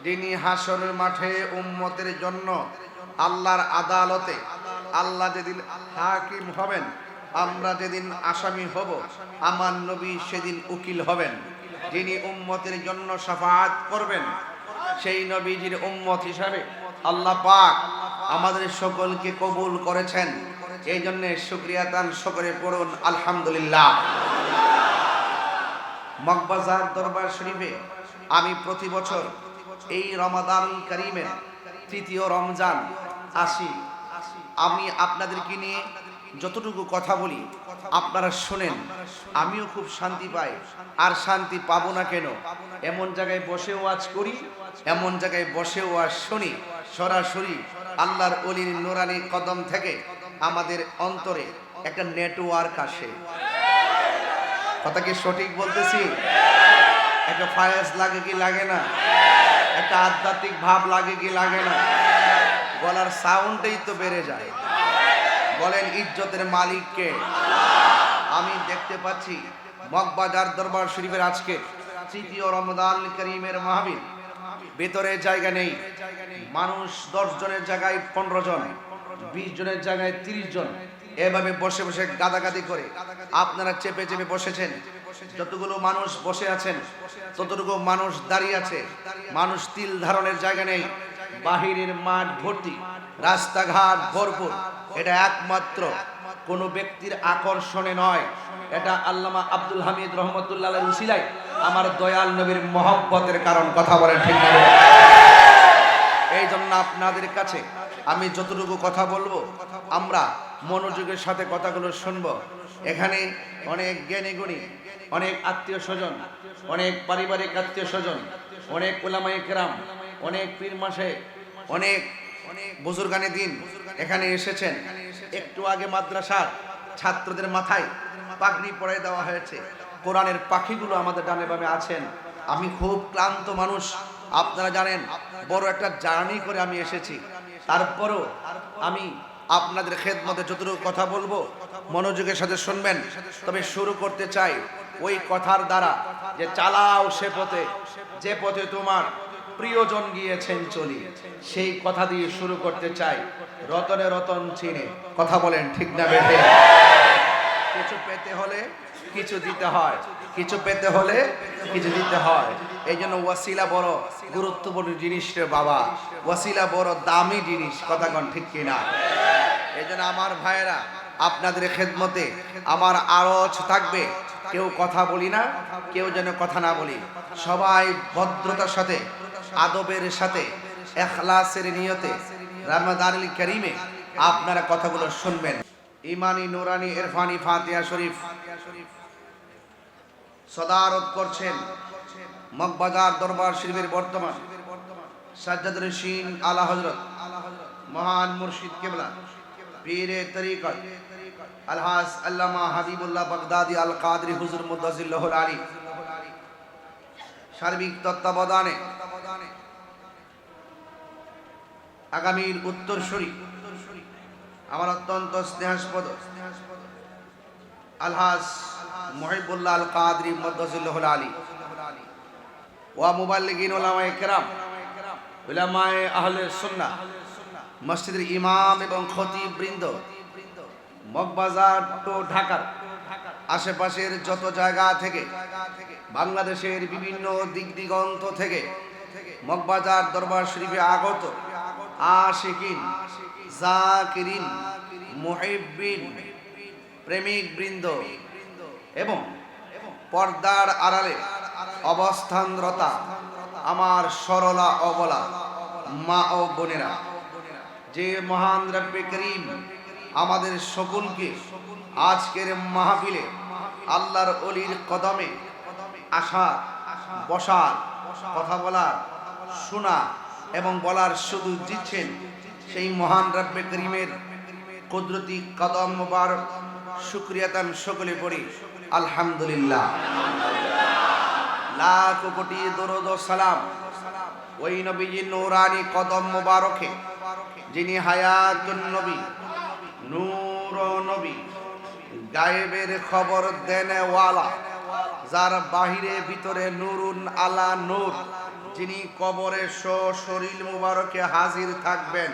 যিনি হাসরের মাঠে উম্মতের জন্য আল্লাহর আদালতে আল্লাহ যেদিন হাকিম হবেন, আমরা যেদিন আসামি হব, আমার নবী সেদিন উকিল হবেন। যিনি উম্মতের জন্য শাফাআত করবেন, সেই নবীজির উম্মত হিসাবে আল্লাহ পাক আমাদের সকলকে কবুল করেছেন। এই জন্য শুকরিয়া তান সকলে পড়ুন আলহামদুলিল্লাহ। মগবাজার দরবার শরীফে আমি প্রতি বছর এই রমাদানুল কারীমের তৃতীয় রমজান আসি। আমি আপনাদেরকে নিয়ে যতটুকু কথা বলি আপনারা শোনেন, আমিও খুব শান্তি পাই। আর শান্তি পাবো না কেন? এমন জায়গায় বসে ওয়াজ করি, এমন জায়গায় বসে ওয়াজ শুনি, সরাসরি আল্লাহর ওলির নুরানি কদম থেকে আমাদের অন্তরে একটা নেটওয়ার্ক আসে। কথা কি সঠিক বলতেছি? একটা ফায়াজ লাগে কি লাগে না? একটা আধ্যাত্মিক ভাব লাগে কি লাগে না? গলার সাউন্ডটাই তো বেড়ে যায়। বলেন ইজ্জতের মালিককে। আমি দেখতে পাচ্ছি মগবাজার দরবার শরীফের আজকে তৃতীয় রমজান কারীমের মাহফিল। ভেতরে জায়গা নেই, মানুষ 10 জনের জায়গায় 15 জন, 20 জনের জায়গায় 30 জন, এভাবে বসে বসে গাদাগাদি করে আপনারা চেপে চেপে বসেছেন। যতগুলো মানুষ বসে আছেন ততটুকু মানুষ দাঁড়িয়ে আছে। মানুষ তিল ধারণের জায়গা নেই, বাহিরের মাঠ ভর্তি, রাস্তাঘাট ভরপুর। এটা একমাত্র কোনো ব্যক্তির আকর্ষণে নয়, এটা আল্লামা আব্দুল হামিদ রহমতুল্লাহ আলাইহির উসিলায় আমার দয়াল নবীর মহব্বতের কারণ। কথা বলেন ঠিক না? এই জন্য আপনাদের কাছে আমি যতটুকু কথা বলবো আমরা মনোযোগের সাথে কথাগুলো শুনবো। এখানে অনেক জ্ঞানী গুণী, অনেক আত্মীয় স্বজন, অনেক পারিবারিক আত্মীয় স্বজন, অনেক উলামায়ে কেরাম, অনেক পীর মাশায়েখ, অনেক বুজুর্গানে দিন এখানে এসেছেন। একটু আগে মাদ্রাসার ছাত্রদের মাথায় পাগড়ি পরায় দেওয়া হয়েছে। কোরআনের পাখিগুলো আমাদের ডানে বামে আছেন। আমি খুব ক্লান্ত মানুষ, আপনারা জানেন। বড় একটা জার্নি করে আমি এসেছি। তারপরও আমি আপনাদের খেদমতে যতটুকু কথা বলবো মনোযোগের সাথে শুনবেন। তবে শুরু করতে চাই ওই কথার দ্বারা, যে চালাও সে পথে যে পথে তোমার প্রিয়জন গিয়েছেন চলি। সেই কথা দিয়ে শুরু করতে চাই। রতনে রতন চিনে। কথা বলেন ঠিক না বেঠে? কিছু পেতে হলে কিছু দিতে হয়, কিছু পেতে হলে কিছু দিতে হয়। এই জন্য ওয়াসিলা বড় গুরুত্বপূর্ণ জিনিস রে বাবা, ওয়াসিলা বড় দামি জিনিস। কথা কন ঠিক কিনা? এই জন্য আমার ভাইয়েরা, আপনাদের খেদমতে আমার আরজ থাকবে, কেউ কথা বলি না, কেউ যেন কথা না বলি। সবাই ভদ্রতার সাথে, আদবের সাথে, ইখলাসের নিয়তে রমাদানুল কারীমে আপনারা কথাগুলো শুনবেন। ইমানি নুরানি ইরফানি ফাতিহা শরীফ সদারত করছেন মগবাজার দরবার শরীফের বর্তমান সাজ্জাদুর রশিদ আলা হযরত মহান মুর্শিদ কিবলা পীরে তরিকত আলহাজ আল্লামা হাবিবুল্লাহ বাগদাদি আল কাদরি হুজুর মুদ্দাজিল্লাহুল আলী সার্বিক তত্ত্বাবধানে আগামীর উত্তরসূরি আমার অত্যন্ত স্নেহাস্পদ আলহাজ মুহিবুল্লাহ আল কাদরি মুদ্দাজিল্লাহুল আলী ওয়া মুবাল্লিগিন উলামায়ে কেরাম, উলামায়ে আহলে সুন্নাহ, মসজিদের ইমাম এবং খতিব বৃন্দ, মগবাজার তো ঢাকার আশেপাশের যত জায়গা থেকে, বাংলাদেশের বিভিন্ন দিক দিগন্ত থেকে মগবাজার দরবার শরীফে আগত আশিকিন, জাকিরিন, মুহিব্বিন, প্রেমিক বৃন্দ এবং পর্দার আড়ালে অবস্থানরতা আমার সরলা অবলা মা ও বোনেরা, যে মহান রব্বে করিম আমাদের সকলকে আজকের মাহফিলে আল্লাহর ওলির কদমে আসা, বসার, কথা বলার, শোনা এবং বলার সুযোগ দিচ্ছেন, সেই মহান রব্বে করিমের কুদরতি কদম মুবারক শুকরিয়া তান সকলে পড়ি আলহামদুলিল্লাহ। লাখ কোটি দরুদ ও সালাম ওই নবীজির নূরানি কদম মুবারকে, যিনি হায়াতুন নবী, নূর নবী, গায়েবের খবর দেনে ওয়ালা, যার বাহিরে ভিতরে নূরুন আলা নূর, যিনি কবরে শরীর মুবারকে হাজির থাকবেন